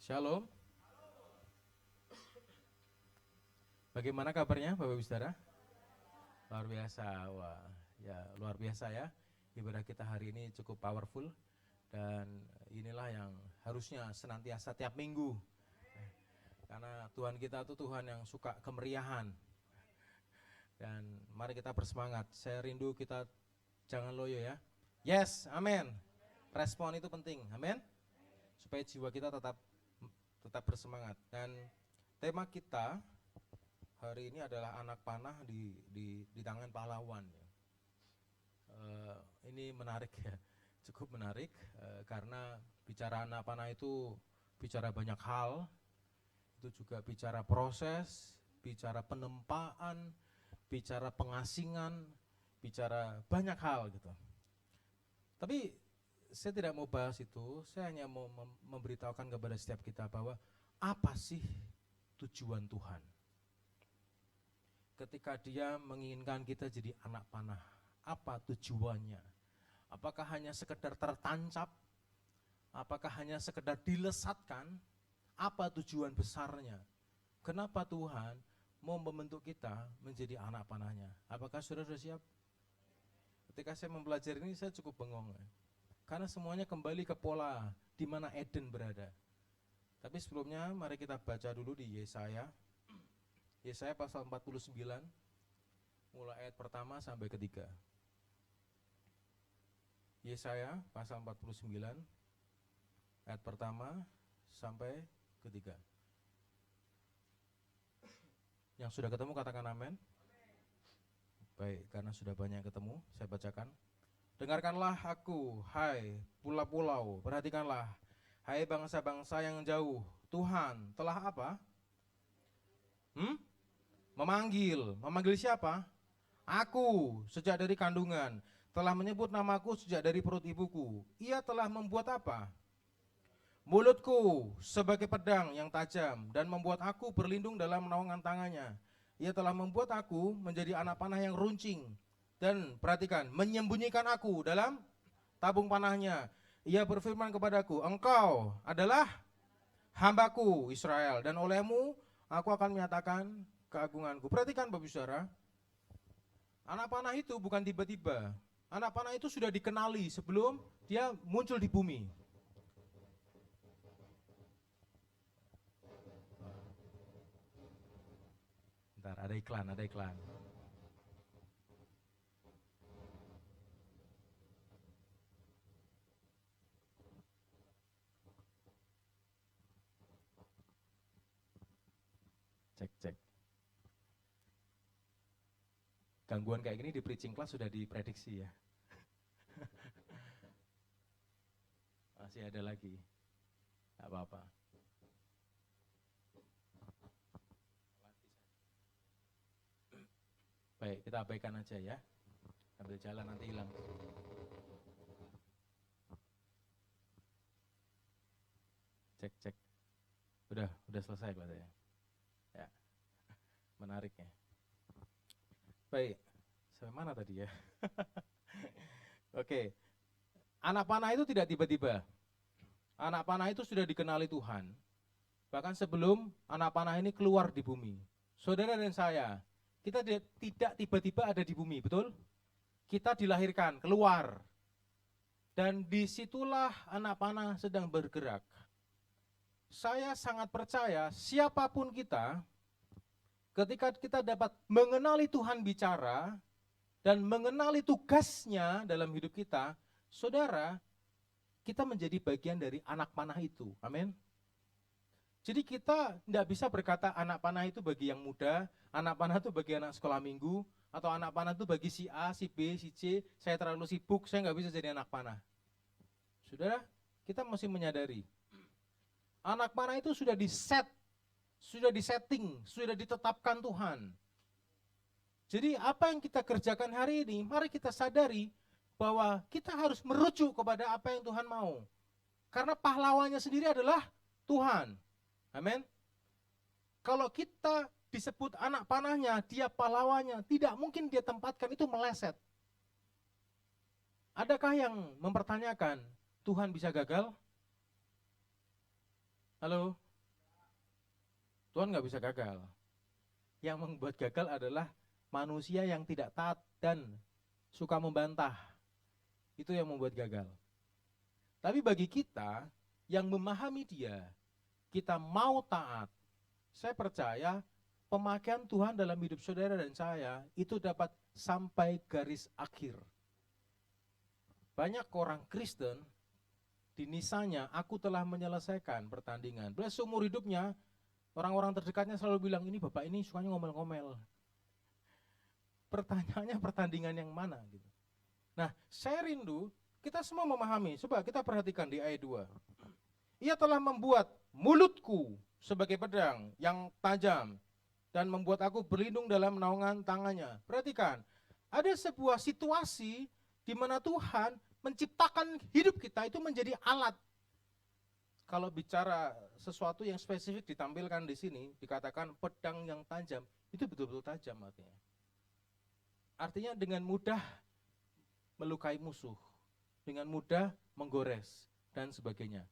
Shalom. Bagaimana kabarnya Bapak Ibu Saudara? Luar biasa. Wah, ya luar biasa ya. Ibadah kita hari ini cukup powerful dan inilah yang harusnya senantiasa tiap minggu. Karena Tuhan kita itu Tuhan yang suka kemeriahan. Dan mari kita bersemangat. Saya rindu kita jangan loyo ya. Yes, amin. Respon itu penting. Amin. Supaya jiwa kita tetap bersemangat. Dan tema kita hari ini adalah anak panah di tangan pahlawan. Ini menarik ya, cukup menarik karena bicara anak panah itu bicara banyak hal, itu juga bicara proses, bicara penempaan, bicara pengasingan, bicara banyak hal gitu. Tapi saya tidak mau bahas itu, saya hanya mau memberitahukan kepada setiap kita bahwa apa sih tujuan Tuhan ketika dia menginginkan kita jadi anak panah. Apa tujuannya? Apakah hanya sekedar tertancap? Apakah hanya sekedar dilesatkan? Apa tujuan besarnya? Kenapa Tuhan mau membentuk kita menjadi anak panahnya? Apakah saudara sudah siap? Ketika saya mempelajari ini saya cukup bengong ya. Karena semuanya kembali ke pola di mana Eden berada. Tapi sebelumnya mari kita baca dulu di Yesaya. Yesaya pasal 49 mulai ayat pertama sampai ketiga. Yesaya pasal 49 ayat pertama sampai ketiga. Yang sudah ketemu katakan amin. Baik, karena sudah banyak ketemu, saya bacakan. Dengarkanlah aku, hai pulau-pulau, perhatikanlah, hai bangsa-bangsa yang jauh. Tuhan telah apa? Memanggil siapa? Aku sejak dari kandungan, telah menyebut namaku sejak dari perut ibuku. Ia telah membuat apa? Mulutku sebagai pedang yang tajam dan membuat aku berlindung dalam naungan tangannya. Ia telah membuat aku menjadi anak panah yang runcing dan perhatikan, menyembunyikan aku dalam tabung panahnya. Ia berfirman kepadaku, engkau adalah hambaku Israel dan olehmu aku akan menyatakan keagunganku. Perhatikan Bapak Saudara, anak panah itu bukan tiba-tiba. Anak panah itu sudah dikenali sebelum dia muncul di bumi. Bentar, ada iklan. Cek. Gangguan kayak gini di preaching class sudah diprediksi ya. Masih ada lagi. Gak apa-apa. Baik, kita abaikan aja ya. Ambil jalan nanti hilang. Cek. Udah selesai kelihatannya. Ya. Menarik ya. Baik. Sampai mana tadi ya? Oke. Anak panah itu tidak tiba-tiba. Anak panah itu sudah dikenali Tuhan. Bahkan sebelum anak panah ini keluar di bumi. Saudara dan saya, kita tidak tiba-tiba ada di bumi, betul? Kita dilahirkan, keluar. Dan disitulah anak panah sedang bergerak. Saya sangat percaya siapapun kita, ketika kita dapat mengenali Tuhan bicara dan mengenali tugasnya dalam hidup kita, saudara, kita menjadi bagian dari anak panah itu. Amin. Jadi kita tidak bisa berkata anak panah itu bagi yang muda, anak panah itu bagi anak sekolah minggu, atau anak panah itu bagi si A, si B, si C, saya terlalu sibuk, saya nggak bisa jadi anak panah. Saudara, kita mesti menyadari, anak panah itu sudah disetting, sudah ditetapkan Tuhan. Jadi apa yang kita kerjakan hari ini, mari kita sadari bahwa kita harus merujuk kepada apa yang Tuhan mau. Karena pahlawannya sendiri adalah Tuhan. Amin. Kalau kita disebut anak panahnya, dia pahlawannya, tidak mungkin dia tempatkan itu meleset. Adakah yang mempertanyakan, Tuhan bisa gagal? Halo, Tuhan nggak bisa gagal. Yang membuat gagal adalah manusia yang tidak taat dan suka membantah. Itu yang membuat gagal. Tapi bagi kita yang memahami dia, kita mau taat, saya percaya pemakaian Tuhan dalam hidup saudara dan saya itu dapat sampai garis akhir. Banyak orang Kristen di nisanya, aku telah menyelesaikan pertandingan. Bila seumur hidupnya, orang-orang terdekatnya selalu bilang, ini bapak ini sukanya ngomel-ngomel. Pertanyaannya pertandingan yang mana? Gitu. Nah, saya rindu kita semua memahami. Coba kita perhatikan di ayat 2. Ia telah membuat mulutku sebagai pedang yang tajam dan membuat aku berlindung dalam naungan tangannya. Perhatikan, ada sebuah situasi di mana Tuhan menciptakan hidup kita itu menjadi alat. Kalau bicara sesuatu yang spesifik ditampilkan di sini, dikatakan pedang yang tajam, itu betul-betul tajam artinya. Artinya dengan mudah melukai musuh, dengan mudah menggores, dan sebagainya.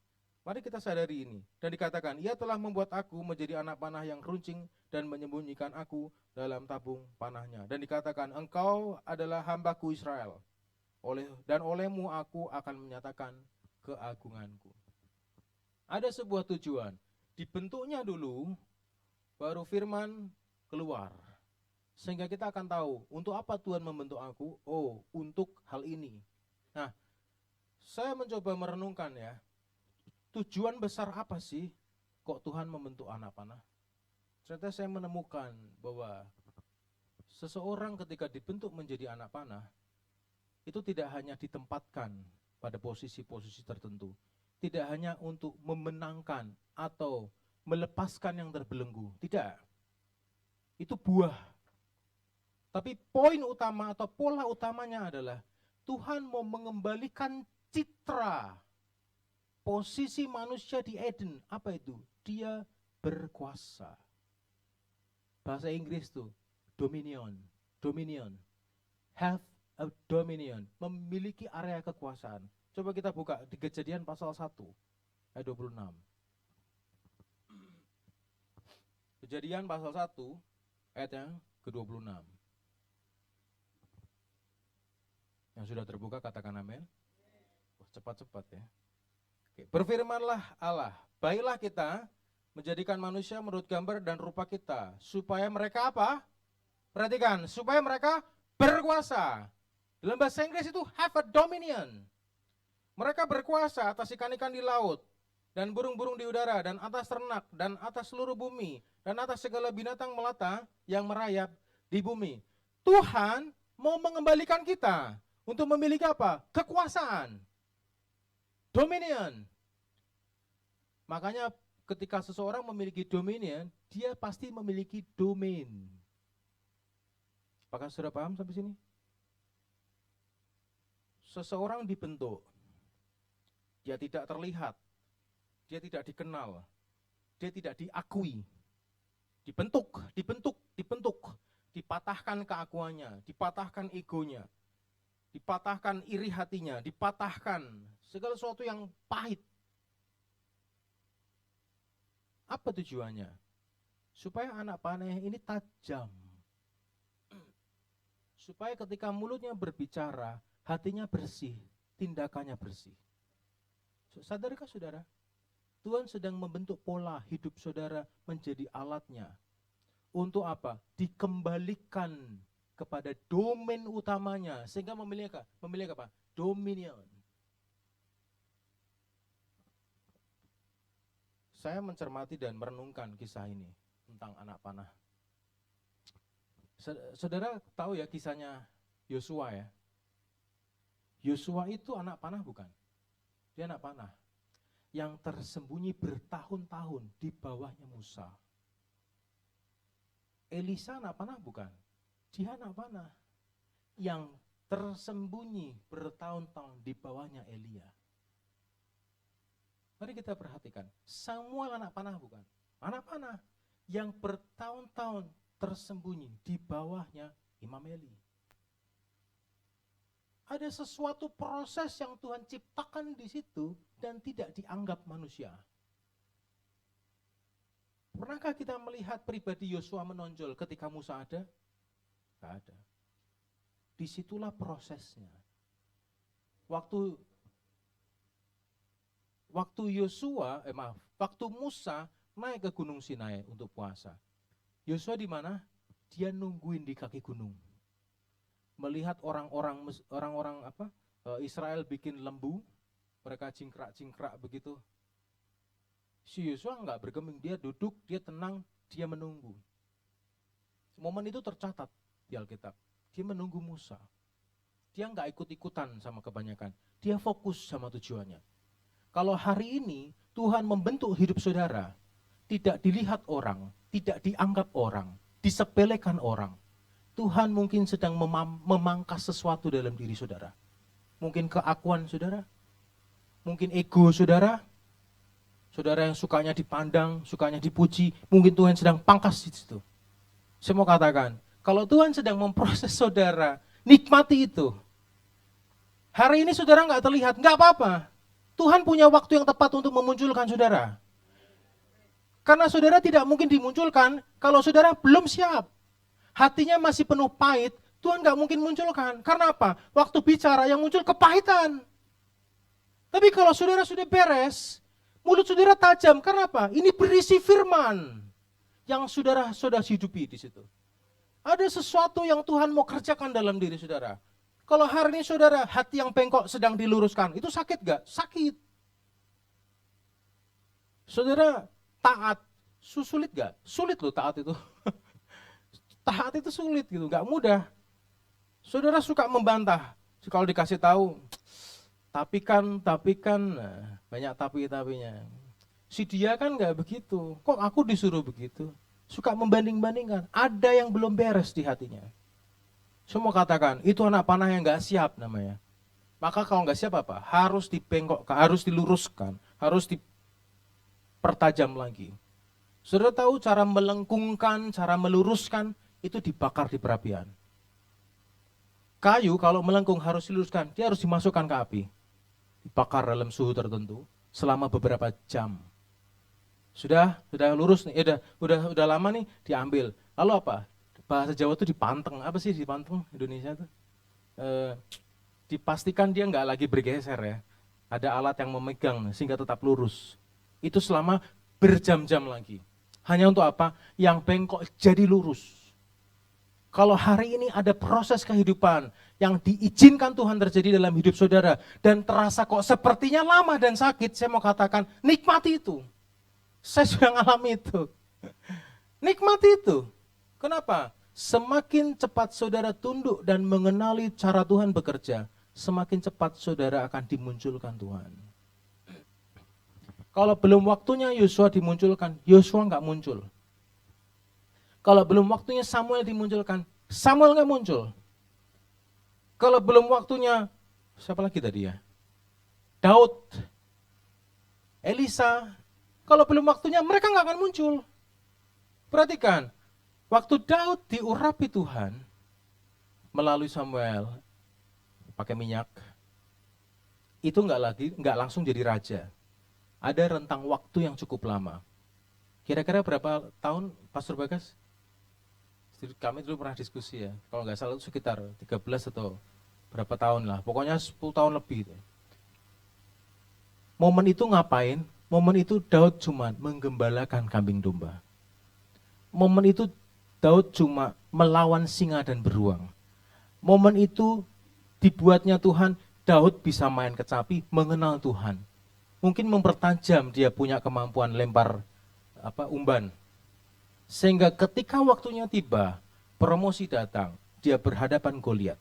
Mari kita sadari ini. Dan dikatakan, ia telah membuat aku menjadi anak panah yang runcing dan menyembunyikan aku dalam tabung panahnya. Dan dikatakan, engkau adalah hambaku Israel. Dan olehmu aku akan menyatakan keagunganku. Ada sebuah tujuan. Dibentuknya dulu, baru firman keluar. Sehingga kita akan tahu, untuk apa Tuhan membentuk aku? Oh, untuk hal ini. Nah, saya mencoba merenungkan ya, tujuan besar apa sih kok Tuhan membentuk anak panah? Ternyata saya menemukan bahwa seseorang ketika dibentuk menjadi anak panah, itu tidak hanya ditempatkan pada posisi-posisi tertentu. Tidak hanya untuk memenangkan atau melepaskan yang terbelenggu. Tidak. Itu buah. Tapi poin utama atau pola utamanya adalah Tuhan mau mengembalikan citra posisi manusia di Eden. Apa itu? Dia berkuasa. Bahasa Inggris tuh dominion. Dominion. Have a dominion. Memiliki area kekuasaan. Coba kita buka di Kejadian pasal 1 ayat 26. Kejadian pasal 1 ayat yang ke-26. Yang sudah terbuka katakan amin. Cepat-cepat ya. Oke, berfirmanlah Allah, baiklah kita menjadikan manusia menurut gambar dan rupa kita, supaya mereka apa? Perhatikan, supaya mereka berkuasa. Dalam bahasa Inggris itu have a dominion. Mereka berkuasa atas ikan-ikan di laut, dan burung-burung di udara, dan atas ternak, dan atas seluruh bumi, dan atas segala binatang melata yang merayap di bumi. Tuhan mau mengembalikan kita untuk memiliki apa? Kekuasaan. Dominion. Makanya ketika seseorang memiliki dominion, dia pasti memiliki domain. Apakah sudah paham sampai sini? Seseorang dibentuk, dia tidak terlihat, dia tidak dikenal, dia tidak diakui. Dibentuk, dipatahkan keakuannya, dipatahkan egonya, dipatahkan iri hatinya, dipatahkan segala sesuatu yang pahit. Apa tujuannya? Supaya anak panah ini tajam. Supaya ketika mulutnya berbicara, hatinya bersih, tindakannya bersih. Sadarkah saudara? Tuhan sedang membentuk pola hidup saudara menjadi alatnya. Untuk apa? Dikembalikan kepada domain utamanya. Sehingga memiliki apa? Dominion. Saya mencermati dan merenungkan kisah ini tentang anak panah. Saudara tahu ya kisahnya Yosua ya? Yosua itu anak panah bukan? Dia anak panah yang tersembunyi bertahun-tahun di bawahnya Musa. Elisa anak panah bukan? Dia anak panah yang tersembunyi bertahun-tahun di bawahnya Elia. Mari kita perhatikan, Samuel anak panah bukan? Anak panah yang bertahun-tahun tersembunyi di bawahnya Imam Eli. Ada sesuatu proses yang Tuhan ciptakan di situ dan tidak dianggap manusia. Pernahkah kita melihat pribadi Yosua menonjol ketika Musa ada? Tidak ada. Disitulah prosesnya. Waktu Musa naik ke Gunung Sinai untuk puasa. Yosua di mana? Dia nungguin di kaki gunung. Melihat orang-orang Israel bikin lembu, mereka cingkrak-cingkrak begitu. Si Yosua enggak bergeming, dia duduk, dia tenang, dia menunggu. Momen itu tercatat di Alkitab. Dia menunggu Musa. Dia enggak ikut-ikutan sama kebanyakan. Dia fokus sama tujuannya. Kalau hari ini Tuhan membentuk hidup saudara, tidak dilihat orang, tidak dianggap orang, disepelekan orang. Tuhan mungkin sedang memangkas sesuatu dalam diri saudara. Mungkin keakuan saudara, mungkin ego saudara, saudara yang sukanya dipandang, sukanya dipuji, mungkin Tuhan sedang pangkas di situ. Saya mau katakan, kalau Tuhan sedang memproses saudara, nikmati itu. Hari ini saudara nggak terlihat, nggak apa-apa. Tuhan punya waktu yang tepat untuk memunculkan saudara. Karena saudara tidak mungkin dimunculkan kalau saudara belum siap. Hatinya masih penuh pahit, Tuhan nggak mungkin munculkan. Karena apa? Waktu bicara yang muncul kepahitan. Tapi kalau saudara sudah beres, mulut saudara tajam, karena apa? Ini berisi firman yang saudara sudah hidupi di situ. Ada sesuatu yang Tuhan mau kerjakan dalam diri saudara. Kalau hari ini saudara hati yang bengkok sedang diluruskan, itu sakit gak? Sakit. Saudara taat, sulit gak? Sulit loh taat itu. Taat itu sulit gitu, gak mudah. Saudara suka membantah, kalau dikasih tahu, tapi kan, nah, banyak tapi-tapinya. Si dia kan gak begitu, kok aku disuruh begitu? Suka membanding-bandingkan, ada yang belum beres di hatinya. Semua katakan, itu anak panah yang gak siap namanya. Maka kalau gak siap apa? Harus dibengkokkan, harus diluruskan, harus dipertajam lagi. Saudara tahu cara melengkungkan, cara meluruskan, itu dibakar di perapian. Kayu kalau melengkung harus diluruskan, dia harus dimasukkan ke api. Dibakar dalam suhu tertentu selama beberapa jam. Sudah lurus nih, udah lama nih diambil. Lalu apa? Bahasa Jawa itu dipanteng. Apa sih dipanteng Indonesia itu? Dipastikan dia nggak lagi bergeser ya. Ada alat yang memegang sehingga tetap lurus. Itu selama berjam-jam lagi. Hanya untuk apa? Yang bengkok jadi lurus. Kalau hari ini ada proses kehidupan yang diizinkan Tuhan terjadi dalam hidup saudara dan terasa kok sepertinya lama dan sakit, saya mau katakan nikmati itu. Saya sudah mengalami itu. Nikmati itu. Kenapa? Semakin cepat saudara tunduk dan mengenali cara Tuhan bekerja, semakin cepat saudara akan dimunculkan Tuhan. Kalau belum waktunya Yosua dimunculkan, Yosua nggak muncul. Kalau belum waktunya Samuel dimunculkan, Samuel nggak muncul. Kalau belum waktunya, siapa lagi tadi ya? Daud, Elisa, kalau belum waktunya mereka nggak akan muncul. Perhatikan, waktu Daud diurapi Tuhan melalui Samuel pakai minyak, itu nggak langsung jadi raja. Ada rentang waktu yang cukup lama. Kira-kira berapa tahun, Pastor Bagas? Kami dulu pernah diskusi ya, kalau nggak salah sekitar 13 atau berapa tahun lah, pokoknya 10 tahun lebih. Momen itu ngapain? Momen itu Daud cuma menggembalakan kambing domba. Momen itu Daud cuma melawan singa dan beruang. Momen itu dibuatnya Tuhan, Daud bisa main kecapi, mengenal Tuhan. Mungkin mempertajam dia punya kemampuan lempar umban. Sehingga ketika waktunya tiba, promosi datang, dia berhadapan Goliat.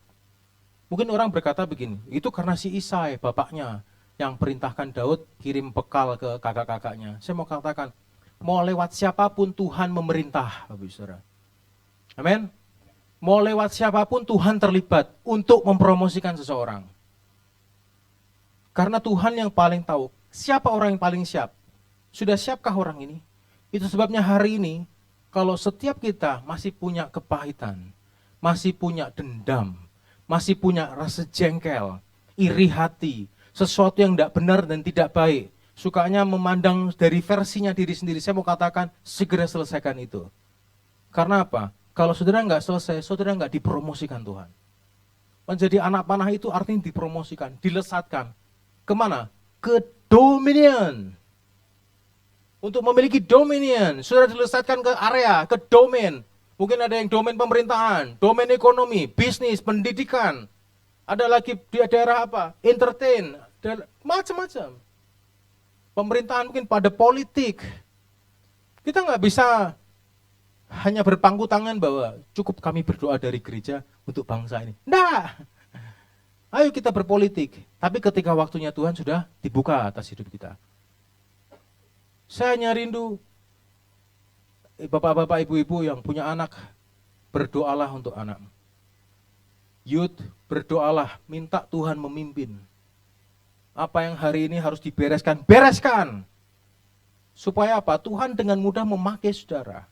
Mungkin orang berkata begini, itu karena si Isai, bapaknya, yang perintahkan Daud kirim bekal ke kakak-kakaknya. Saya mau katakan, mau lewat siapapun Tuhan memerintah, Bapak Saudara. Amin. Mau lewat siapapun Tuhan terlibat untuk mempromosikan seseorang. Karena Tuhan yang paling tahu, siapa orang yang paling siap. Sudah siapkah orang ini? Itu sebabnya hari ini, kalau setiap kita masih punya kepahitan, masih punya dendam, masih punya rasa jengkel, iri hati, sesuatu yang tidak benar dan tidak baik, sukanya memandang dari versinya diri sendiri. Saya mau katakan, segera selesaikan itu. Karena apa? Kalau saudara nggak selesai, saudara nggak dipromosikan Tuhan. Menjadi anak panah itu artinya dipromosikan, dilesatkan. Kemana? Ke dominion. Untuk memiliki dominion, saudara dilesatkan ke area, ke domain. Mungkin ada yang domain pemerintahan, domain ekonomi, bisnis, pendidikan. Ada lagi di daerah apa? Entertain, macam-macam. Pemerintahan mungkin pada politik. Kita nggak bisa hanya berpangku tangan bahwa cukup kami berdoa dari gereja untuk bangsa ini. Nah, ayo kita berpolitik. Tapi ketika waktunya Tuhan sudah dibuka atas hidup kita. Saya hanya rindu bapak-bapak, ibu-ibu yang punya anak, berdoalah untuk anak. Youth, berdoalah, minta Tuhan memimpin. Apa yang hari ini harus dibereskan, bereskan. Supaya apa? Tuhan dengan mudah memakai saudara.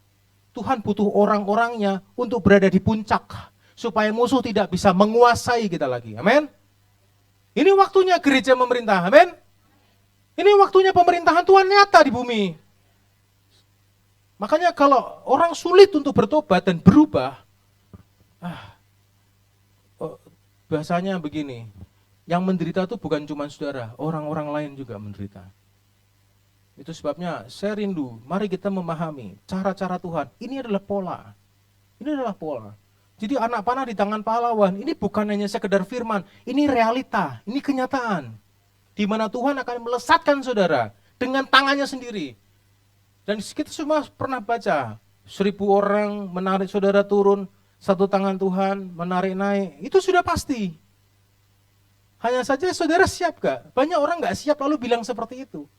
Tuhan butuh orang-orangnya untuk berada di puncak. Supaya musuh tidak bisa menguasai kita lagi. Amin. Ini waktunya gereja memerintah. Amin. Ini waktunya pemerintahan Tuhan nyata di bumi. Makanya kalau orang sulit untuk bertobat dan berubah, bahasanya begini, yang menderita itu bukan cuma saudara, orang-orang lain juga menderita. Itu sebabnya saya rindu, mari kita memahami cara-cara Tuhan. Ini adalah pola. Ini adalah pola. Jadi anak panah di tangan pahlawan, ini bukan hanya sekedar firman, ini realita, ini kenyataan. Di mana Tuhan akan melesatkan saudara dengan tangannya sendiri. Dan kita semua pernah baca, 1000 orang menarik saudara turun, satu tangan Tuhan menarik naik, itu sudah pasti. Hanya saja saudara siap gak? Banyak orang gak siap lalu bilang seperti itu.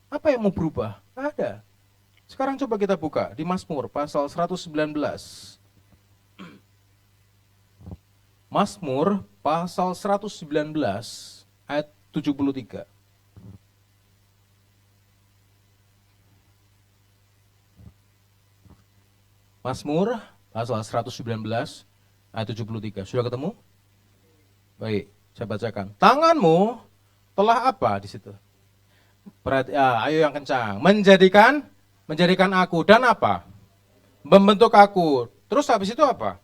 Apa yang mau berubah? Gak ada. Sekarang coba kita buka di Mazmur pasal 119. Mazmur pasal 119 ayat 73. Mazmur pasal 119 ayat 73. Sudah ketemu? Baik, saya bacakan. Tanganmu telah apa di situ? Berarti, ayo yang kencang. Menjadikan aku dan apa? Membentuk aku. Terus habis itu apa?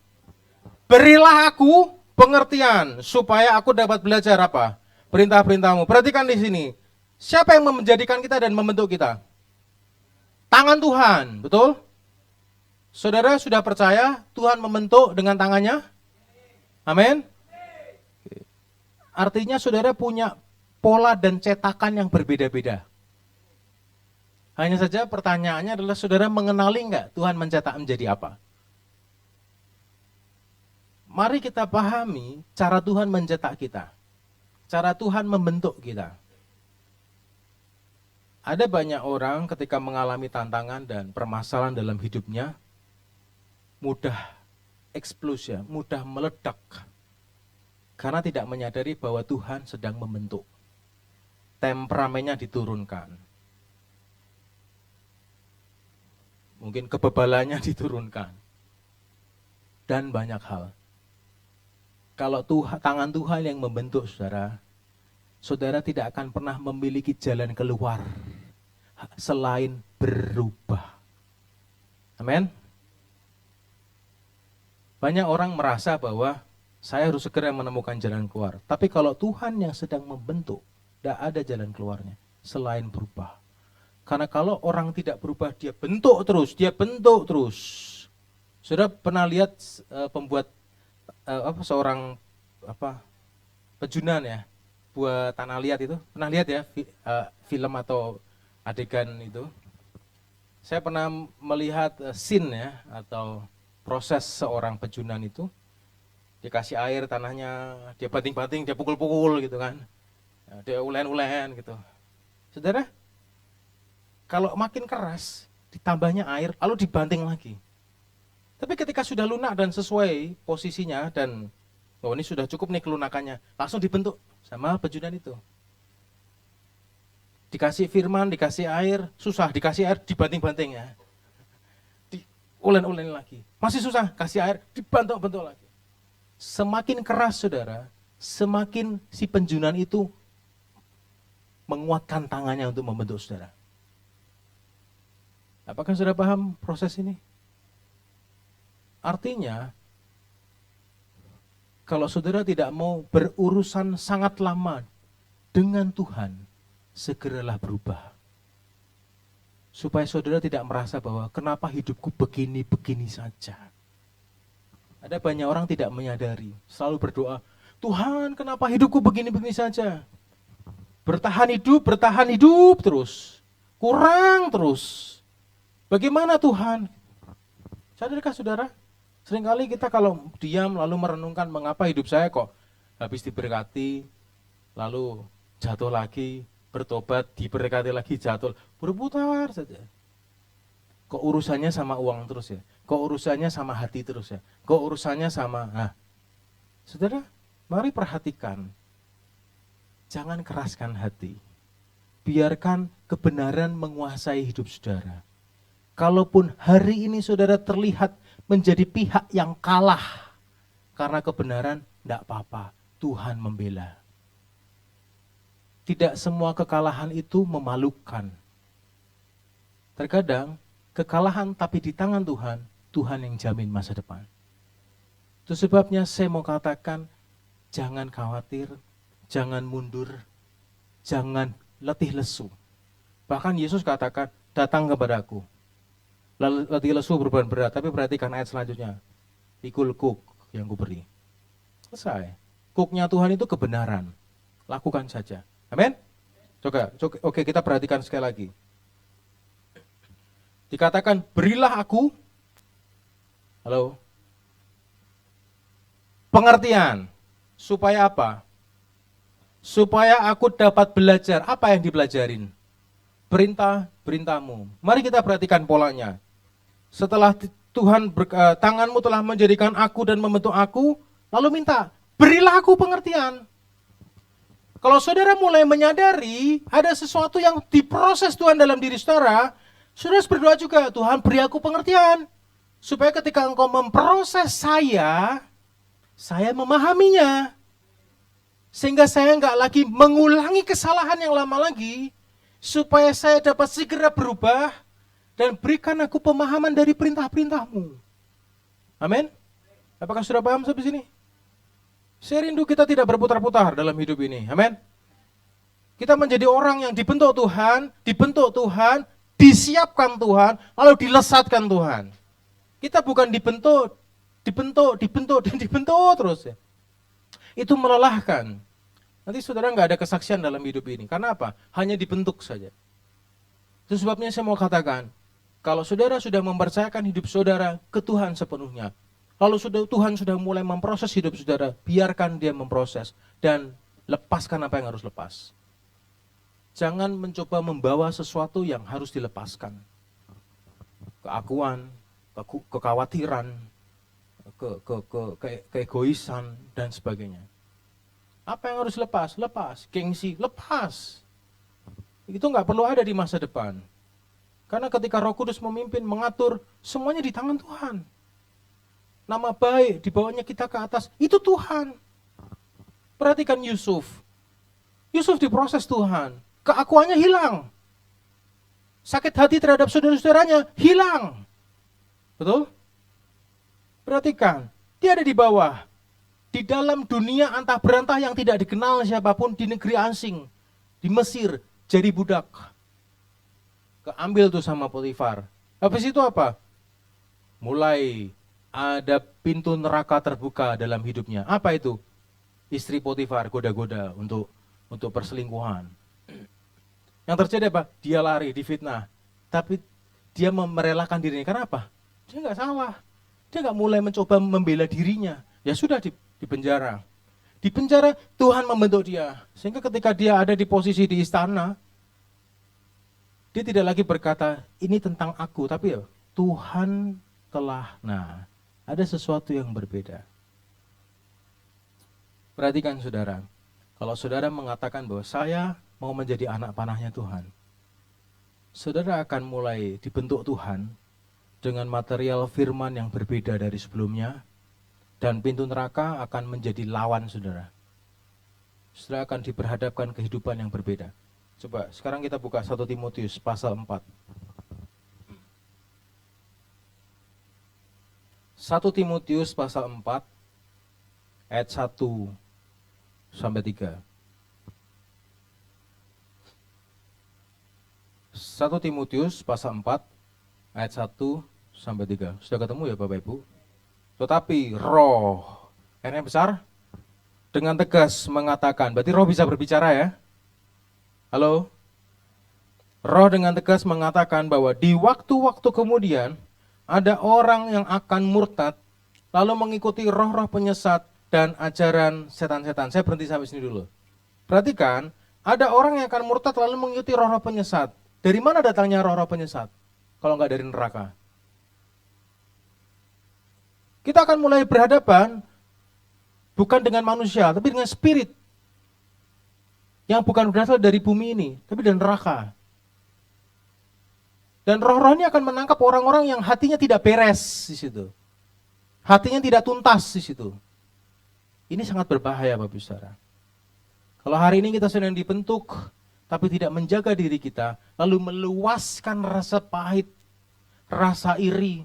Berilah aku pengertian supaya aku dapat belajar apa? Perintah-perintahmu. Perhatikan di sini. Siapa yang menjadikan kita dan membentuk kita? Tangan Tuhan, betul? Saudara sudah percaya Tuhan membentuk dengan tangannya? Amin. Artinya saudara punya pola dan cetakan yang berbeda-beda. Hanya saja pertanyaannya adalah saudara mengenali enggak Tuhan mencetak menjadi apa? Mari kita pahami cara Tuhan mencetak kita. Cara Tuhan membentuk kita. Ada banyak orang ketika mengalami tantangan dan permasalahan dalam hidupnya, mudah eksplosif, mudah meledak. Karena tidak menyadari bahwa Tuhan sedang membentuk. Temperamennya diturunkan. Mungkin kebebalannya diturunkan. Dan banyak hal. Kalau tangan Tuhan yang membentuk saudara, saudara tidak akan pernah memiliki jalan keluar selain berubah. Amin. Banyak orang merasa bahwa saya harus segera menemukan jalan keluar. Tapi kalau Tuhan yang sedang membentuk, tidak ada jalan keluarnya selain berubah. Karena kalau orang tidak berubah, dia bentuk terus. Saudara pernah lihat pembuat seorang pejunan ya, buat tanah liat itu, pernah lihat ya film atau adegan itu. Saya pernah melihat scene ya, atau proses seorang pejunan itu, dikasih air tanahnya, dia banting-banting, dia pukul-pukul gitu kan, dia ulen-ulen gitu. Saudara, kalau makin keras, ditambahnya air, lalu dibanting lagi. Tapi ketika sudah lunak dan sesuai posisinya dan ini sudah cukup nih kelunakannya, langsung dibentuk sama pejunan itu. Dikasih firman, dikasih air, susah, dikasih air, dibanting-banting ya. Diulen-ulen lagi, masih susah, kasih air, dibantuk-bentuk lagi. Semakin keras saudara, semakin si penjunan itu menguatkan tangannya untuk membentuk saudara. Apakah saudara paham proses ini? Artinya, kalau saudara tidak mau berurusan sangat lama dengan Tuhan, segeralah berubah. Supaya saudara tidak merasa bahwa kenapa hidupku begini-begini saja. Ada banyak orang tidak menyadari, selalu berdoa, Tuhan kenapa hidupku begini-begini saja. Bertahan hidup terus. Kurang terus. Bagaimana Tuhan? Sadarkah saudara? Seringkali kita kalau diam lalu merenungkan mengapa hidup saya kok habis diberkati, lalu jatuh lagi, bertobat, diberkati lagi, jatuh, berputar saja. Kok urusannya sama uang terus ya? Kok urusannya sama hati terus ya? Kok urusannya sama... Saudara, mari perhatikan. Jangan keraskan hati. Biarkan kebenaran menguasai hidup saudara. Kalaupun hari ini saudara terlihat menjadi pihak yang kalah karena kebenaran, tidak apa-apa. Tuhan membela. Tidak semua kekalahan itu memalukan. Terkadang kekalahan tapi di tangan Tuhan, Tuhan yang jamin masa depan. Itu sebabnya saya mau katakan, jangan khawatir, jangan mundur, jangan letih lesu. Bahkan Yesus katakan, datang kepadaku. Letih lesu beban berat, tapi perhatikan ayat selanjutnya. Pikul kuk yang kuberi. Selesai. Kuknya Tuhan itu kebenaran. Lakukan saja. Amin? Oke, kita perhatikan sekali lagi. Dikatakan, berilah aku, halo, pengertian. Supaya apa? Supaya aku dapat belajar. Apa yang dipelajarin? Perintahmu. Mari kita perhatikan polanya. Setelah Tuhan tanganmu telah menjadikan aku dan membentuk aku, lalu minta, berilah aku pengertian. Kalau saudara mulai menyadari ada sesuatu yang diproses Tuhan dalam diri saudara, saudara harus berdoa juga, Tuhan beri aku pengertian. Supaya ketika engkau memproses saya memahaminya. Sehingga saya enggak lagi mengulangi kesalahan yang lama lagi, supaya saya dapat segera berubah, dan berikan aku pemahaman dari perintah-perintahmu. Amin? Apakah sudah paham sampai sini? Saya rindu kita tidak berputar-putar dalam hidup ini. Amin? Kita menjadi orang yang dibentuk Tuhan, disiapkan Tuhan, lalu dilesatkan Tuhan. Kita bukan dibentuk terus ya. Itu melelahkan. Nanti saudara nggak ada kesaksian dalam hidup ini. Karena apa? Hanya dibentuk saja. Itu sebabnya saya mau katakan, kalau saudara sudah mempercayakan hidup saudara ke Tuhan sepenuhnya, lalu Tuhan sudah mulai memproses hidup saudara, biarkan dia memproses dan lepaskan apa yang harus lepas. Jangan mencoba membawa sesuatu yang harus dilepaskan. Keakuan, kekhawatiran, keegoisan dan sebagainya. Apa yang harus lepas? Lepas. Gengsi, lepas. Itu nggak perlu ada di masa depan. Karena ketika Roh Kudus memimpin, mengatur, semuanya di tangan Tuhan. Nama baik, dibawanya kita ke atas, itu Tuhan. Perhatikan Yusuf. Yusuf diproses Tuhan. Keakuannya hilang. Sakit hati terhadap saudara-saudaranya, hilang. Betul? Perhatikan, dia ada di bawah. Di dalam dunia antah berantah yang tidak dikenal siapapun di negeri asing. Di Mesir, jadi budak. Keambil tuh sama Potifar. Habis itu apa? Mulai ada pintu neraka terbuka dalam hidupnya. Apa itu? Istri Potifar goda-goda untuk perselingkuhan. Yang terjadi apa? Dia lari, difitnah. Tapi dia merelakan dirinya. Karena apa? Dia nggak salah. Dia nggak mulai mencoba membela dirinya. Ya sudah di penjara. Di penjara Tuhan membentuk dia. Sehingga ketika dia ada di posisi di istana, dia tidak lagi berkata, ini tentang aku, tapi ya, Tuhan telah, ada sesuatu yang berbeda. Perhatikan saudara, kalau saudara mengatakan bahwa saya mau menjadi anak panahnya Tuhan, saudara akan mulai dibentuk Tuhan dengan material firman yang berbeda dari sebelumnya, dan pintu neraka akan menjadi lawan saudara. Saudara akan diperhadapkan kehidupan yang berbeda. Coba sekarang kita buka 1 Timotius pasal 4. 1 Timotius pasal 4 ayat 1 sampai 3. 1 Timotius pasal 4 ayat 1 sampai 3. Sudah ketemu ya Bapak Ibu? Tetapi roh, R-nya besar, dengan tegas mengatakan, berarti roh bisa berbicara ya? Halo? Roh dengan tegas mengatakan bahwa di waktu-waktu kemudian ada orang yang akan murtad lalu mengikuti roh-roh penyesat dan ajaran setan-setan. Saya berhenti sampai sini dulu. Perhatikan, ada orang yang akan murtad lalu mengikuti roh-roh penyesat. Dari mana datangnya roh-roh penyesat? Kalau nggak dari neraka. Kita akan mulai berhadapan bukan dengan manusia, tapi dengan spirit yang bukan berasal dari bumi ini, tapi dari neraka. Dan roh-roh ini akan menangkap orang-orang yang hatinya tidak beres di situ. Hatinya tidak tuntas di situ. Ini sangat berbahaya Bapak Ibu Saudara. Kalau hari ini kita sedang dibentuk, tapi tidak menjaga diri kita, lalu meluaskan rasa pahit, rasa iri,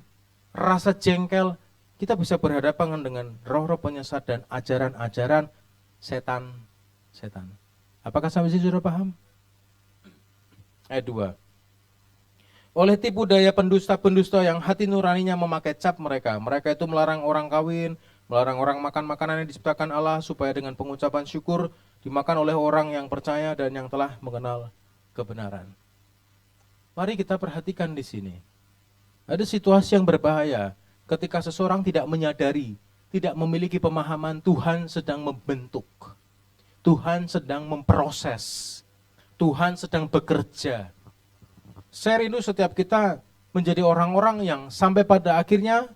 rasa jengkel, kita bisa berhadapan dengan roh-roh penyesat dan ajaran-ajaran setan. Apakah sampai sini sudah paham? Ayat 2. Oleh tipu daya pendusta-pendusta yang hati nuraninya memakai cap mereka. Mereka itu melarang orang kawin, melarang orang makan makanan yang diciptakan Allah supaya dengan pengucapan syukur dimakan oleh orang yang percaya dan yang telah mengenal kebenaran. Mari kita perhatikan di sini. Ada situasi yang berbahaya ketika seseorang tidak menyadari, tidak memiliki pemahaman Tuhan sedang membentuk. Tuhan sedang memproses. Tuhan sedang bekerja. Saya rindu setiap kita menjadi orang-orang yang sampai pada akhirnya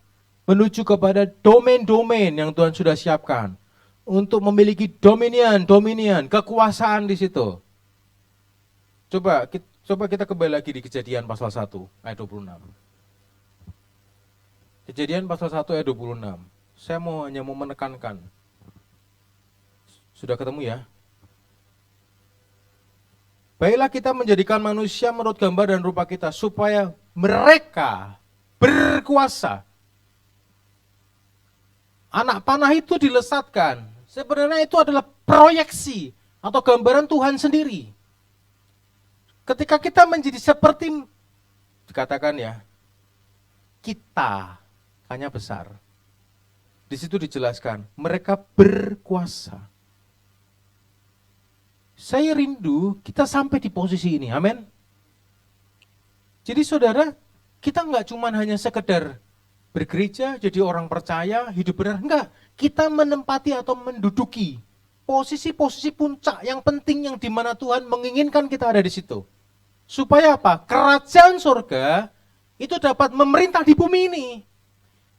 menuju kepada domain-domain yang Tuhan sudah siapkan. Untuk memiliki dominion, kekuasaan di situ. Coba kita kembali lagi di Kejadian pasal 1 ayat 26. Kejadian pasal 1 ayat 26. Saya hanya mau menekankan. Sudah ketemu ya? Baiklah kita menjadikan manusia menurut gambar dan rupa kita, supaya mereka berkuasa. Anak panah itu dilesatkan. Sebenarnya itu adalah proyeksi atau gambaran Tuhan sendiri. Ketika kita menjadi seperti, dikatakan ya, kita, hanya besar. Di situ dijelaskan, mereka berkuasa. Saya rindu kita sampai di posisi ini, amin. Jadi saudara, kita nggak cuma hanya sekedar bergereja, jadi orang percaya, hidup benar, enggak. Kita menempati atau menduduki posisi-posisi puncak yang penting yang dimana Tuhan menginginkan kita ada di situ. Supaya apa? Kerajaan surga itu dapat memerintah di bumi ini.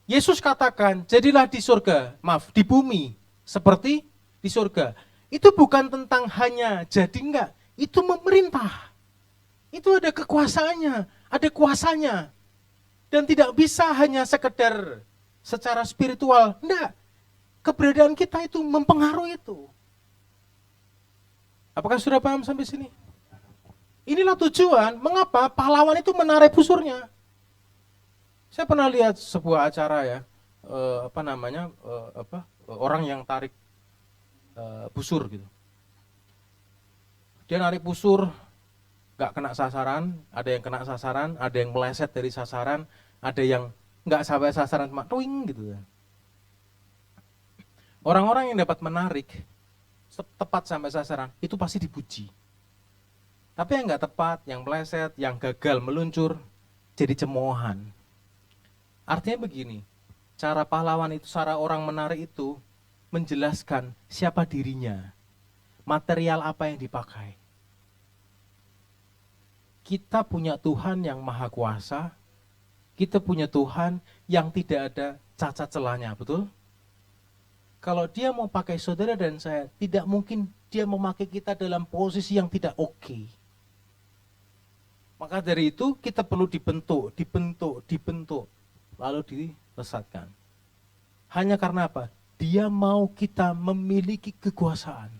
Yesus katakan, jadilah di surga, di bumi, seperti di surga. Itu bukan tentang hanya jadi enggak, itu memerintah. Itu ada kekuasaannya, ada kuasanya. Dan tidak bisa hanya sekedar secara spiritual, enggak. Keberadaan kita itu mempengaruhi itu. Apakah sudah paham sampai sini? Inilah tujuan mengapa pahlawan itu menarik busurnya. Saya pernah lihat sebuah acara ya, orang yang tarik busur gitu. Dia narik busur, nggak kena sasaran, ada yang kena sasaran, ada yang meleset dari sasaran, ada yang nggak sampai sasaran, cuma twing gitu. Orang-orang yang dapat menarik tepat sampai sasaran, itu pasti dipuji. Tapi yang nggak tepat, yang meleset, yang gagal meluncur, jadi cemoohan. Artinya begini, cara pahlawan itu, cara orang menarik itu, menjelaskan siapa dirinya, material apa yang dipakai. Kita punya Tuhan yang maha kuasa, kita punya Tuhan yang tidak ada cacat celahnya, betul? Kalau dia mau pakai saudara dan saya, tidak mungkin dia memakai kita dalam posisi yang tidak oke. Maka dari itu kita perlu dibentuk, lalu dilesatkan. Hanya karena apa? Dia mau kita memiliki kekuasaan.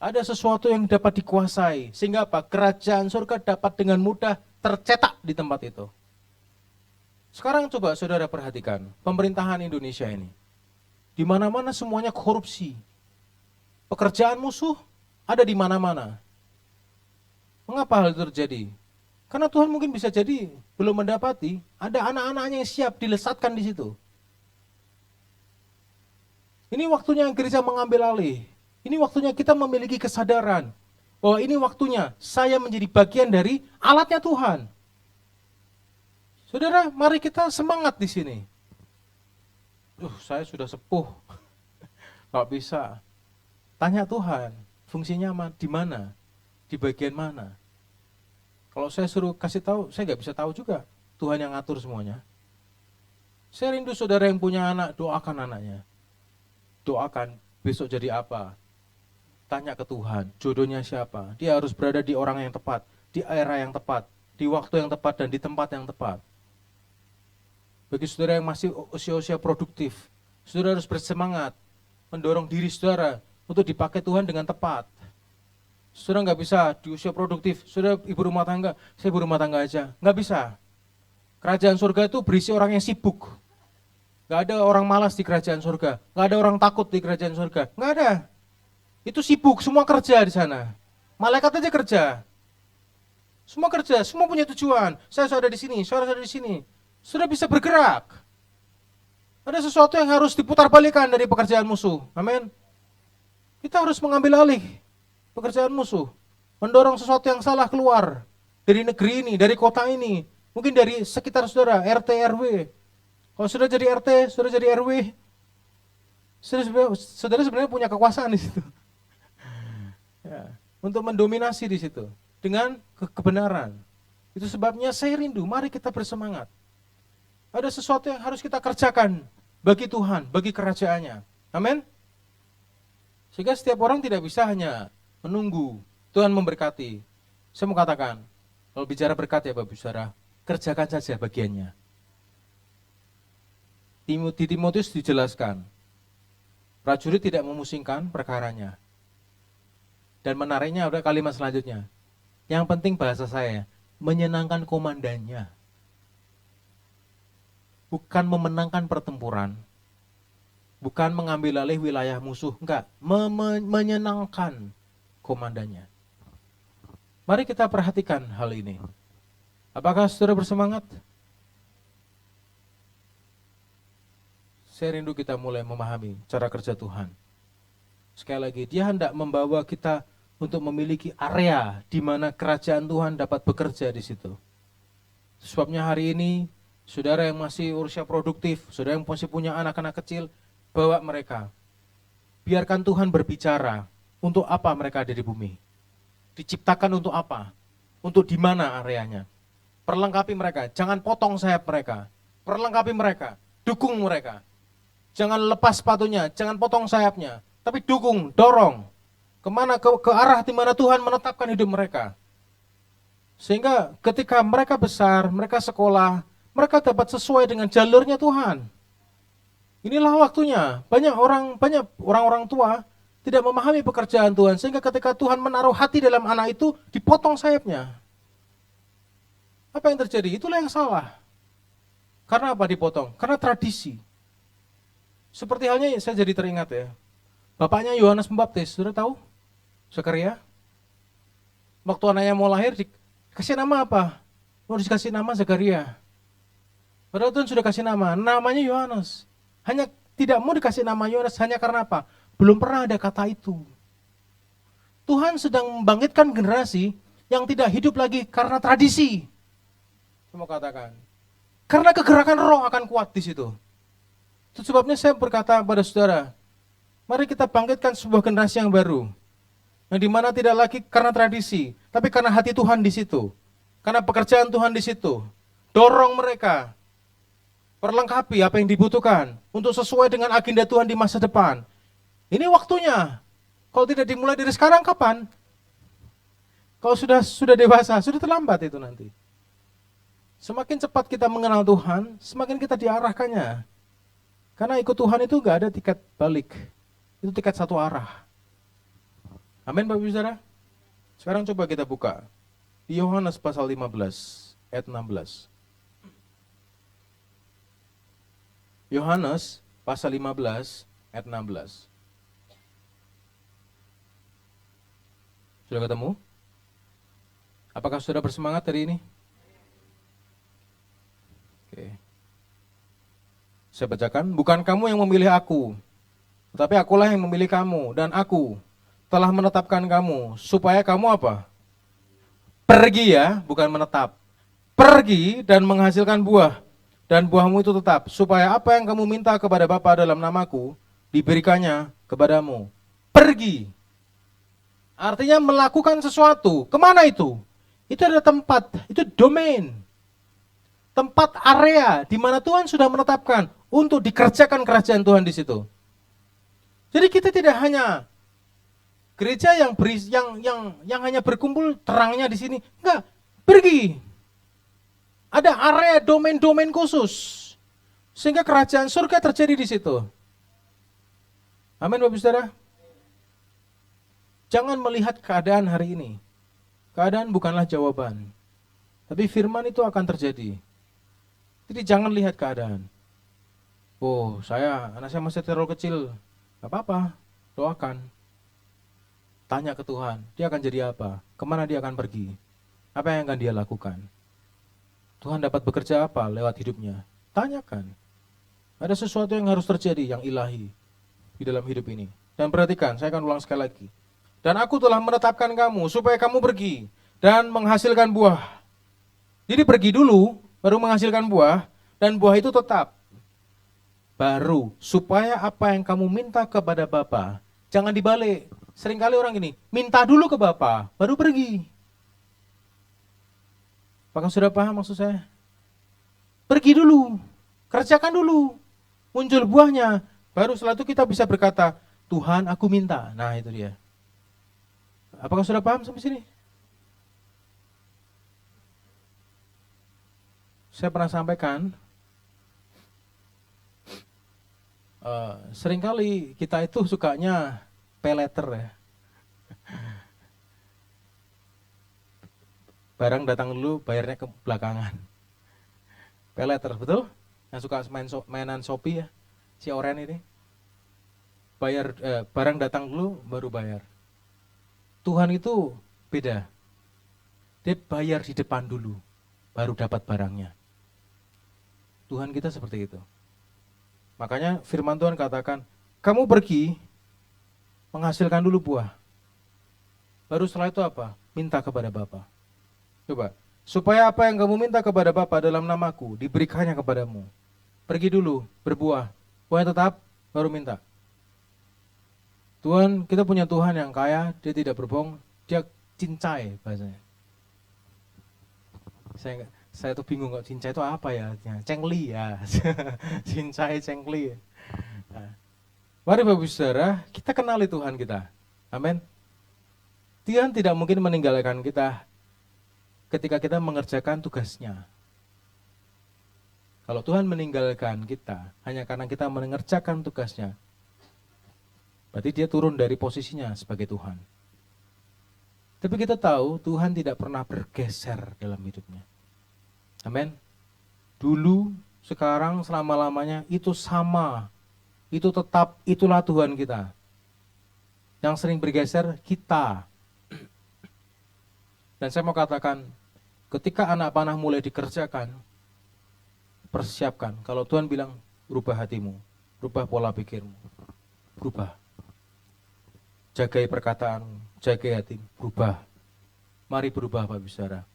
Ada sesuatu yang dapat dikuasai, sehingga apa? Kerajaan surga dapat dengan mudah tercetak di tempat itu. Sekarang coba saudara perhatikan, pemerintahan Indonesia ini. Di mana-mana semuanya korupsi. Pekerjaan musuh ada di mana-mana. Mengapa hal itu terjadi? Karena Tuhan mungkin bisa jadi belum mendapati, ada anak-anaknya yang siap dilesatkan di situ. Ini waktunya gereja mengambil alih. Ini waktunya kita memiliki kesadaran bahwa ini waktunya saya menjadi bagian dari alatnya Tuhan. Saudara, mari kita semangat di sini. Saya sudah sepuh, nggak bisa. Tanya Tuhan, fungsinya di mana, di bagian mana. Kalau saya suruh kasih tahu, saya nggak bisa tahu juga. Tuhan yang ngatur semuanya. Saya rindu saudara yang punya anak, doakan anaknya. Doakan besok jadi apa. Tanya ke Tuhan, jodohnya siapa. Dia harus berada di orang yang tepat, di era yang tepat, di waktu yang tepat, dan di tempat yang tepat. Bagi saudara yang masih usia-usia produktif, saudara harus bersemangat, mendorong diri saudara untuk dipakai Tuhan dengan tepat. Saudara nggak bisa di usia produktif, saudara ibu rumah tangga, saya ibu rumah tangga aja. Nggak bisa. Kerajaan surga itu berisi orang yang sibuk. Nggak ada orang malas di kerajaan surga. Nggak ada orang takut di kerajaan surga. Nggak ada. Itu sibuk, semua kerja di sana. Malaikat aja kerja. Semua kerja, semua punya tujuan. Saya sudah di sini, saudara di sini. Sudah bisa bergerak. Ada sesuatu yang harus diputar balikan dari pekerjaan musuh. Amin. Kita harus mengambil alih pekerjaan musuh. Mendorong sesuatu yang salah keluar. Dari negeri ini, dari kota ini. Mungkin dari sekitar saudara, RT, RW. Kalau sudah jadi RT, sudah jadi RW. Saudara sebenarnya punya kekuasaan di situ. Ya, untuk mendominasi di situ dengan kebenaran. Itu sebabnya saya rindu, mari kita bersemangat. Ada sesuatu yang harus kita kerjakan bagi Tuhan, bagi kerajaannya. Amin. Sehingga setiap orang tidak bisa hanya menunggu Tuhan memberkati. Saya mau katakan, kalau bicara berkat ya Bapak Saudara, kerjakan saja bagiannya. Di Timotius dijelaskan, prajurit tidak memusingkan perkaranya. Dan menariknya udah kalimat selanjutnya. Yang penting bahasa saya, menyenangkan komandannya. Bukan memenangkan pertempuran. Bukan mengambil alih wilayah musuh. Enggak, menyenangkan komandannya. Mari kita perhatikan hal ini. Apakah saudara bersemangat? Saya rindu kita mulai memahami cara kerja Tuhan. Sekali lagi, dia hendak membawa kita untuk memiliki area di mana kerajaan Tuhan dapat bekerja di situ. Sebabnya hari ini, saudara yang masih usia produktif, saudara yang masih punya anak-anak kecil, bawa mereka. Biarkan Tuhan berbicara, untuk apa mereka ada di bumi. Diciptakan untuk apa? Untuk di mana areanya. Perlengkapi mereka, jangan potong sayap mereka. Perlengkapi mereka, dukung mereka. Jangan lepas sepatunya, jangan potong sayapnya. Tapi dukung, dorong. Kemana? Ke arah di mana Tuhan menetapkan hidup mereka. Sehingga ketika mereka besar, mereka sekolah, mereka dapat sesuai dengan jalurnya Tuhan. Inilah waktunya. Banyak orang-orang tua tidak memahami pekerjaan Tuhan. Sehingga ketika Tuhan menaruh hati dalam anak itu, dipotong sayapnya. Apa yang terjadi? Itulah yang salah. Karena apa dipotong? Karena tradisi. Seperti halnya saya jadi teringat ya. Bapaknya Yohanes Pembaptis, sudah tahu? Zakaria. Waktu anaknya mau lahir, dikasih nama apa? Mau dikasih nama Zakaria. Padahal Tuhan sudah kasih nama, namanya Yohanes. Hanya tidak mau dikasih nama Yohanes, hanya karena apa? Belum pernah ada kata itu. Tuhan sedang membangkitkan generasi yang tidak hidup lagi karena tradisi. Saya mau katakan. Karena kegerakan roh akan kuat di situ. Itu sebabnya saya berkata pada saudara, mari kita bangkitkan sebuah generasi yang baru. Yang dimana tidak lagi karena tradisi, tapi karena hati Tuhan di situ. Karena pekerjaan Tuhan di situ. Dorong mereka. Perlengkapi apa yang dibutuhkan untuk sesuai dengan agenda Tuhan di masa depan. Ini waktunya. Kalau tidak dimulai dari sekarang, kapan? Kalau sudah dewasa, sudah terlambat itu nanti. Semakin cepat kita mengenal Tuhan, semakin kita diarahkannya. Karena ikut Tuhan itu gak ada tiket balik. Itu tiket satu arah. Amin Bapak Ibu Saudara. Sekarang coba kita buka di Yohanes pasal 15 ayat 16. Yohanes pasal 15 ayat 16. Sudah ketemu? Apakah sudah bersemangat hari ini? Oke. Saya bacakan, bukan kamu yang memilih aku, tetapi akulah yang memilih kamu, dan aku telah menetapkan kamu, supaya kamu apa? Pergi ya, bukan menetap. Pergi dan menghasilkan buah, dan buahmu itu tetap, supaya apa yang kamu minta kepada Bapa dalam namaku, diberikannya kepadamu. Pergi. Artinya melakukan sesuatu. Kemana itu? Itu ada tempat, itu domain. Tempat area di mana Tuhan sudah menetapkan untuk dikerjakan kerajaan Tuhan di situ. Jadi kita tidak hanya gereja yang hanya berkumpul terangnya di sini. Enggak, pergi. Ada area domain-domain khusus. Sehingga kerajaan surga terjadi di situ. Amin Bapak Saudara. Jangan melihat keadaan hari ini. Keadaan bukanlah jawaban. Tapi firman itu akan terjadi. Jadi jangan lihat keadaan. Oh, anak saya masih terlalu kecil. Gak apa-apa, doakan. Tanya ke Tuhan, dia akan jadi apa? Kemana dia akan pergi? Apa yang akan dia lakukan? Tuhan dapat bekerja apa lewat hidupnya? Tanyakan. Ada sesuatu yang harus terjadi, yang ilahi di dalam hidup ini. Dan perhatikan, saya akan ulang sekali lagi. Dan aku telah menetapkan kamu supaya kamu pergi dan menghasilkan buah. Jadi pergi dulu, baru menghasilkan buah, dan buah itu tetap. Baru, supaya apa yang kamu minta kepada Bapa, jangan dibalik. Seringkali orang gini, minta dulu ke Bapa, baru pergi. Apakah sudah paham maksud saya? Pergi dulu, kerjakan dulu, muncul buahnya, baru setelah itu kita bisa berkata, Tuhan aku minta. Nah itu dia. Apakah sudah paham sampai sini? Saya pernah sampaikan, seringkali kita itu sukanya pay letter ya. Barang datang dulu, bayarnya ke belakangan. Pay letter, betul? Yang suka mainan Shopee ya, si Oren ini. Barang datang dulu, baru bayar. Tuhan itu beda. Dia bayar di depan dulu, baru dapat barangnya. Tuhan kita seperti itu. Makanya firman Tuhan katakan, kamu pergi, menghasilkan dulu buah. Baru setelah itu apa? Minta kepada Bapa. Coba, supaya apa yang kamu minta kepada Bapa dalam namaku, diberikannya kepadamu. Pergi dulu, berbuah. Buahnya tetap, baru minta. Tuhan, kita punya Tuhan yang kaya, dia tidak berbohong, dia cincai bahasanya. Saya tuh bingung kok cincai itu apa ya? Cengli ya, cincai cengli. Nah, mari Bapak Saudara, kita kenali Tuhan kita. Amin. Tuhan tidak mungkin meninggalkan kita ketika kita mengerjakan tugasnya. Kalau Tuhan meninggalkan kita hanya karena kita mengerjakan tugasnya, berarti dia turun dari posisinya sebagai Tuhan. Tapi kita tahu Tuhan tidak pernah bergeser dalam hidupnya. Amin. Dulu, sekarang, selama-lamanya itu sama. Itu tetap, itulah Tuhan kita. Yang sering bergeser, kita. Dan saya mau katakan, ketika anak panah mulai dikerjakan, persiapkan. Kalau Tuhan bilang, rubah hatimu, rubah pola pikirmu, rubah. Jagai perkataanmu, jagai hatimu, berubah. Mari berubah Bapak Saudara.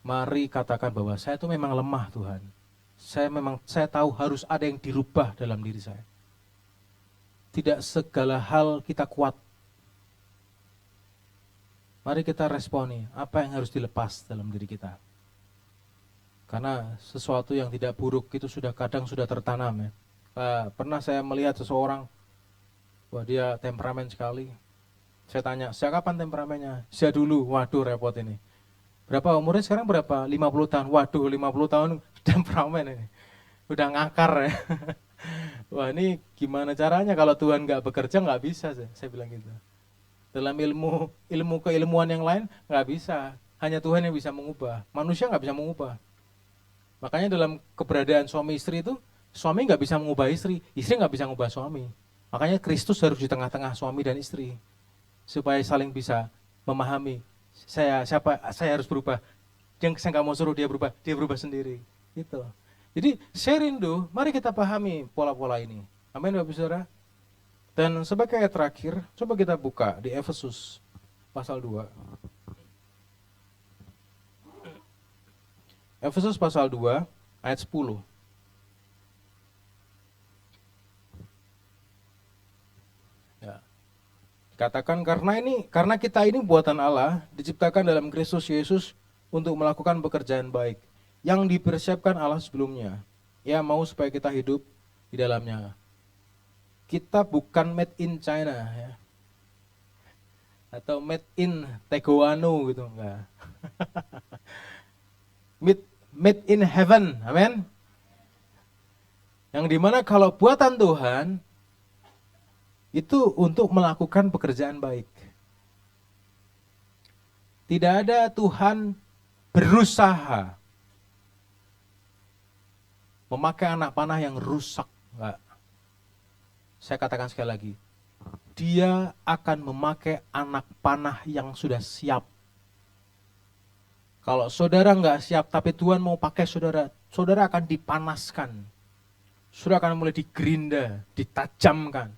Mari katakan bahwa saya itu memang lemah Tuhan. Saya tahu harus ada yang dirubah dalam diri saya. Tidak segala hal kita kuat. Mari kita responi apa yang harus dilepas dalam diri kita. Karena sesuatu yang tidak buruk itu kadang sudah tertanam ya. Pernah saya melihat seseorang, wah dia temperamen sekali. Saya tanya, sejak kapan temperamennya? Sejak dulu, waduh repot ini. Berapa umurnya sekarang berapa? 50 tahun. Waduh 50 tahun temperamen ini. Udah ngakar ya. Wah ini gimana caranya kalau Tuhan gak bekerja gak bisa, saya bilang gitu. Dalam ilmu keilmuan yang lain nggak bisa. Hanya Tuhan yang bisa mengubah. Manusia nggak bisa mengubah. Makanya dalam keberadaan suami istri itu, suami nggak bisa mengubah istri nggak bisa mengubah suami. Makanya Kristus harus di tengah-tengah suami dan istri supaya saling bisa memahami. Saya harus berubah. Yang saya nggak mau suruh dia berubah sendiri. Gitu. Jadi saya rindu, mari kita pahami pola-pola ini. Amin Bapak Saudara. Dan sebagai ayat terakhir, coba kita buka di Efesus pasal 2. Efesus pasal 2 ayat 10. Ya. Katakan karena kita ini buatan Allah, diciptakan dalam Kristus Yesus untuk melakukan pekerjaan baik yang dipersiapkan Allah sebelumnya. Ya, mau supaya kita hidup di dalamnya. Kita bukan made in China ya. Atau made in Teguano gitu, enggak. made in heaven, amin. Yang dimana kalau buatan Tuhan itu untuk melakukan pekerjaan baik. Tidak ada Tuhan berusaha memakai anak panah yang rusak, enggak. Saya katakan sekali lagi, dia akan memakai anak panah yang sudah siap. Kalau saudara nggak siap, tapi Tuhan mau pakai saudara, saudara akan dipanaskan. Saudara akan mulai digerinda, ditajamkan.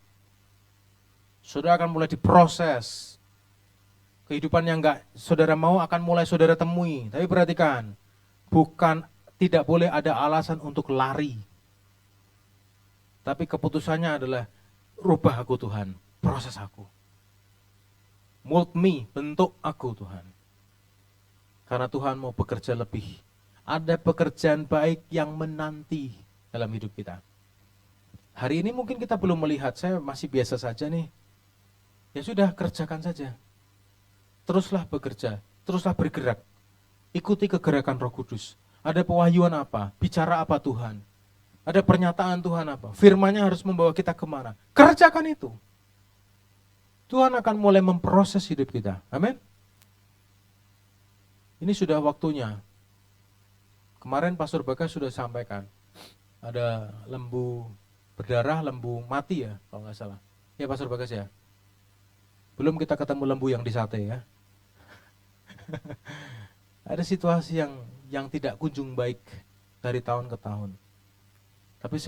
Saudara akan mulai diproses. Kehidupan yang nggak saudara mau akan mulai saudara temui. Tapi perhatikan, tidak boleh ada alasan untuk lari. Tapi keputusannya adalah, rubah aku Tuhan, proses aku. Mold me, bentuk aku Tuhan. Karena Tuhan mau bekerja lebih. Ada pekerjaan baik yang menanti dalam hidup kita. Hari ini mungkin kita belum melihat, saya masih biasa saja nih. Ya sudah, kerjakan saja. Teruslah bekerja, teruslah bergerak. Ikuti kegerakan Roh Kudus. Ada pewahyuan apa? Bicara apa Tuhan? Ada pernyataan Tuhan apa? Firman-Nya harus membawa kita kemana? Kerjakan itu. Tuhan akan mulai memproses hidup kita. Amin. Ini sudah waktunya. Kemarin Pastor Bagas sudah sampaikan. Ada lembu berdarah, lembu mati ya, kalau nggak salah. Ya Pastor Bagas ya. Belum kita ketemu lembu yang di sate ya. Ada situasi yang tidak kunjung baik dari tahun ke tahun. Tapi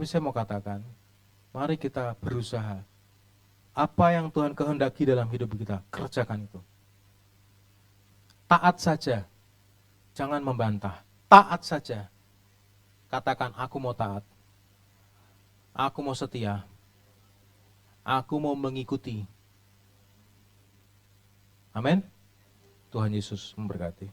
saya mau katakan, mari kita berusaha. Apa yang Tuhan kehendaki dalam hidup kita, kerjakan itu. Taat saja, jangan membantah. Taat saja. Katakan, aku mau taat. Aku mau setia. Aku mau mengikuti. Amin. Tuhan Yesus memberkati.